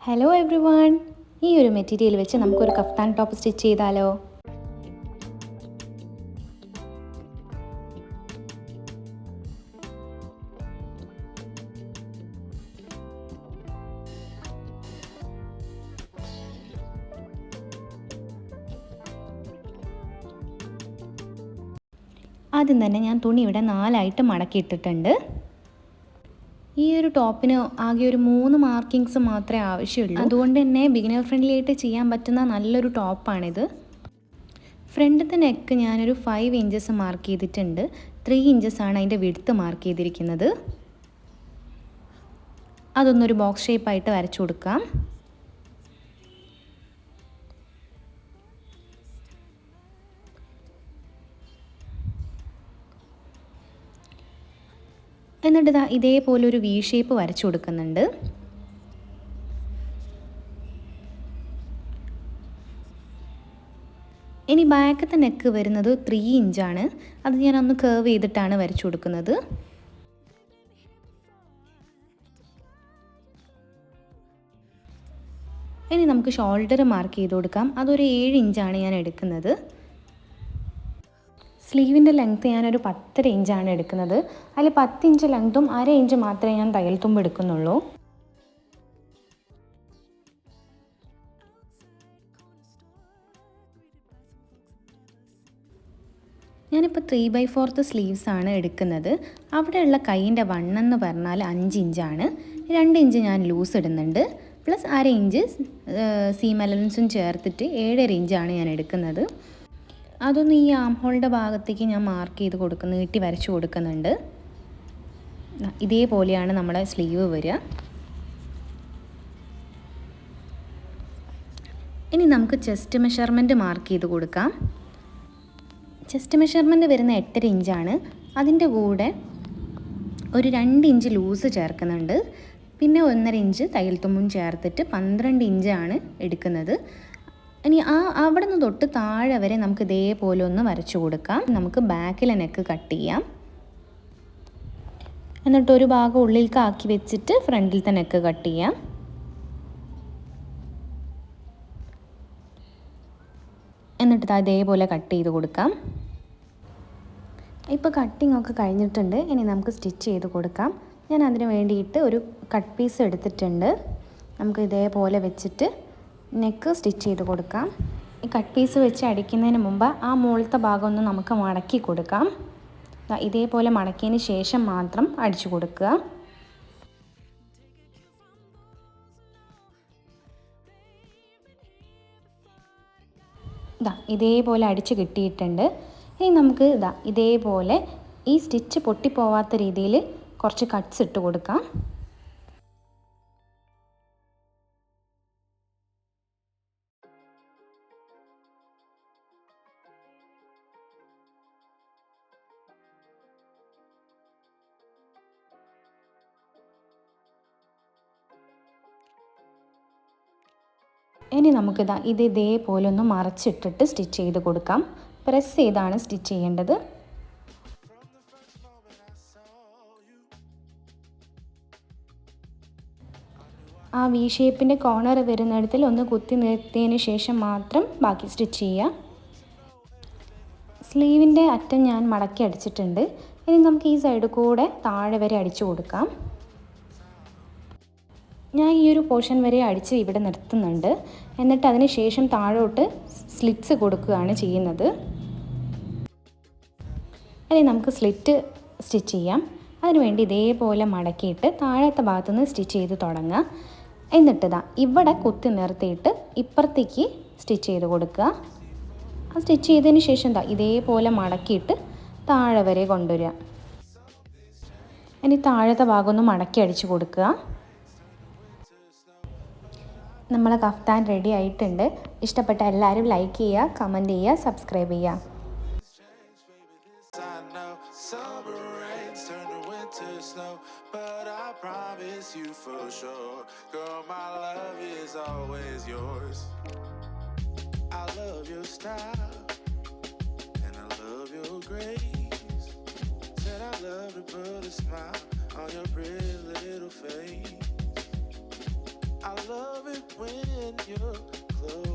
Hello every one, ഈ ഒരു material വെച്ച് നമുക്കൊരു കഫ്താൻ ടോപ്പ് സ്റ്റിച്ച് ചെയ്താലോ? ആദ്യം തന്നെ ഞാൻ തുണി ഇവിടെ 4 ആയിട്ട് മടക്കിയിട്ടിട്ടുണ്ട്. ഈ ഒരു ടോപ്പിന് ആകെ ഒരു 3 മാർക്കിങ്സ് മാത്രമേ ആവശ്യമുള്ളൂ. അതുകൊണ്ട് തന്നെ ബിഗിനർ ഫ്രണ്ട്ലി ആയിട്ട് ചെയ്യാൻ പറ്റുന്ന നല്ലൊരു ടോപ്പാണിത്. ഫ്രണ്ടിലത്തെ നെക്ക് ഞാനൊരു 5 ഇഞ്ചസ് മാർക്ക് ചെയ്തിട്ടുണ്ട്. 3 ഇഞ്ചസ് ആണ് അതിൻ്റെ വിഡ്ത്ത് മാർക്ക് ചെയ്തിരിക്കുന്നത്. അതൊന്നൊരു ബോക്സ് ഷേപ്പായിട്ട് വരച്ചു കൊടുക്കാം. എന്നിട്ട് ഇതേപോലെ ഒരു വി ഷേപ്പ് വരച്ചു കൊടുക്കുന്നുണ്ട്. ഇനി ബാക്കത്തെ നെക്ക് വരുന്നത് 3 ഇഞ്ചാണ്. അത് ഞാൻ ഒന്ന് കർവ് ചെയ്തിട്ടാണ് വരച്ചു കൊടുക്കുന്നത്. ഇനി നമുക്ക് ഷോൾഡർ മാർക്ക് ചെയ്ത് കൊടുക്കാം. അതൊരു 7 ഇഞ്ചാണ് ഞാൻ എടുക്കുന്നത്. സ്ലീവിൻ്റെ ലെങ്ത്ത് ഞാനൊരു 10.5 ഇഞ്ചാണ് എടുക്കുന്നത്. അതിൽ 10 ഇഞ്ച് ലെങ്ത്തും 1/2 ഇഞ്ച് മാത്രമേ ഞാൻ തയ്യൽ തുമ്പ് എടുക്കുന്നുള്ളൂ. ഞാനിപ്പോൾ 3/4 സ്ലീവ്സ് ആണ് എടുക്കുന്നത്. അവിടെയുള്ള കൈയിൻ്റെ വണ്ണെന്ന് പറഞ്ഞാൽ 5 ഇഞ്ചാണ്. 2 ഇഞ്ച് ഞാൻ ലൂസ് ഇടുന്നുണ്ട്. പ്ലസ് 1/2 ഇഞ്ച് സീം അലവൻസും ചേർത്തിട്ട് 7.5 ഇഞ്ചാണ് ഞാൻ എടുക്കുന്നത്. അതൊന്ന് ഈ ആം ഹോളിൻ്റെ ഭാഗത്തേക്ക് ഞാൻ മാർക്ക് ചെയ്ത് കൊടുക്കുന്നു, നീട്ടി വരച്ചു കൊടുക്കുന്നുണ്ട്. ഇതേപോലെയാണ് നമ്മുടെ സ്ലീവ് വരിക. ഇനി നമുക്ക് ചെസ്റ്റ് മെഷർമെൻറ്റ് മാർക്ക് ചെയ്ത് കൊടുക്കാം. ചെസ്റ്റ് മെഷർമെൻറ്റ് വരുന്ന 8.5 ഇഞ്ചാണ്. അതിൻ്റെ കൂടെ ഒരു 2 ഇഞ്ച് ലൂസ് ചേർക്കുന്നുണ്ട്. പിന്നെ 1.5 ഇഞ്ച് തയ്യൽ തുമ്പും ചേർത്തിട്ട് 12 ഇഞ്ചാണ് എടുക്കുന്നത്. ഇനി അവിടെ നിന്ന് തൊട്ട് താഴെ വരെ നമുക്ക് ഇതേപോലെ ഒന്ന് വരച്ചു കൊടുക്കാം. നമുക്ക് ബാക്കിലെ നെക്ക് കട്ട് ചെയ്യാം. എന്നിട്ട് ഒരു ഭാഗം ഉള്ളിലേക്ക് ആക്കി വെച്ചിട്ട് ഫ്രണ്ടിലത്തെ നെക്ക് കട്ട് ചെയ്യാം. എന്നിട്ട് ഇതേപോലെ കട്ട് ചെയ്ത് കൊടുക്കാം. ഇപ്പോൾ കട്ടിംഗ് ഒക്കെ കഴിഞ്ഞിട്ടുണ്ട്. ഇനി നമുക്ക് സ്റ്റിച്ച് ചെയ്ത് കൊടുക്കാം. ഞാൻ അതിന് വേണ്ടിയിട്ട് ഒരു കട്ട് പീസ് എടുത്തിട്ടുണ്ട്. നമുക്ക് ഇതേപോലെ വെച്ചിട്ട് നെക്ക് സ്റ്റിച്ച് ചെയ്ത് കൊടുക്കാം. ഈ കട്ട് പീസ് വെച്ച് അടിക്കുന്നതിന് മുമ്പ് ആ മുകളിലത്തെ ഭാഗം ഒന്ന് നമുക്ക് മടക്കി കൊടുക്കാം. ഇതേപോലെ മടക്കിയതിന് ശേഷം മാത്രം അടിച്ചു കൊടുക്കുക. ഇതേപോലെ അടിച്ച് കിട്ടിയിട്ടുണ്ട്. ഇനി നമുക്ക് ഇതേപോലെ ഈ സ്റ്റിച്ച് പൊട്ടിപ്പോവാത്ത രീതിയിൽ കുറച്ച് കട്ട്സ് ഇട്ട് കൊടുക്കാം. ഇനി നമുക്കിത് ഇതേപോലെ ഒന്ന് മറച്ചിട്ടിട്ട് സ്റ്റിച്ച് ചെയ്ത് കൊടുക്കാം. പ്രസ് ചെയ്താണ് സ്റ്റിച്ച് ചെയ്യേണ്ടത്. ആ വി ഷേപ്പിൻ്റെ കോർണർ വരുന്നിടത്തിൽ ഒന്ന് കുത്തി നിർത്തിയതിന് ശേഷം മാത്രം ബാക്കി സ്റ്റിച്ച് ചെയ്യുക. സ്ലീവിൻ്റെ അറ്റം ഞാൻ മടക്കി അടിച്ചിട്ടുണ്ട്. ഇനി നമുക്ക് ഈ സൈഡ് കൂടെ താഴെ വരെ അടിച്ചു കൊടുക്കാം. ഞാൻ ഈ ഒരു പോർഷൻ വരെ അടിച്ച് ഇവിടെ നിർത്തുന്നുണ്ട്. എന്നിട്ട് അതിന് ശേഷം താഴോട്ട് സ്ലിറ്റ്സ് കൊടുക്കുകയാണ് ചെയ്യുന്നത്. ഇനി നമുക്ക് സ്ലിറ്റ് സ്റ്റിച്ച് ചെയ്യാം. അതിനുവേണ്ടി ഇതേപോലെ മടക്കിയിട്ട് താഴത്തെ ഭാഗത്തുനിന്ന് സ്റ്റിച്ച് ചെയ്ത് തുടങ്ങുക. എന്നിട്ട് ഇവിടെ കുത്തി നിർത്തിയിട്ട് ഇപ്പുറത്തേക്ക് സ്റ്റിച്ച് ചെയ്ത് കൊടുക്കുക. ആ സ്റ്റിച്ച് ചെയ്തതിന് ശേഷം ഇതേപോലെ മടക്കിയിട്ട് താഴെ വരെ കൊണ്ടുവരിക. ഇനി താഴത്തെ ഭാഗം ഒന്ന് മടക്കി അടിച്ച് കൊടുക്കുക. നമ്മളെ കഫ്താൻ റെഡി ആയിട്ടുണ്ട്. ഇഷ്ടപ്പെട്ട എല്ലാവരും ലൈക്ക് ചെയ്യുക, കമൻറ്റ് ചെയ്യുക, സബ്സ്ക്രൈബ് ചെയ്യുക. But I promise you for sure, girl, my love is always yours. I love your style and I love your grace. Said I love to put a smile on your pretty little face. I love it when you're close.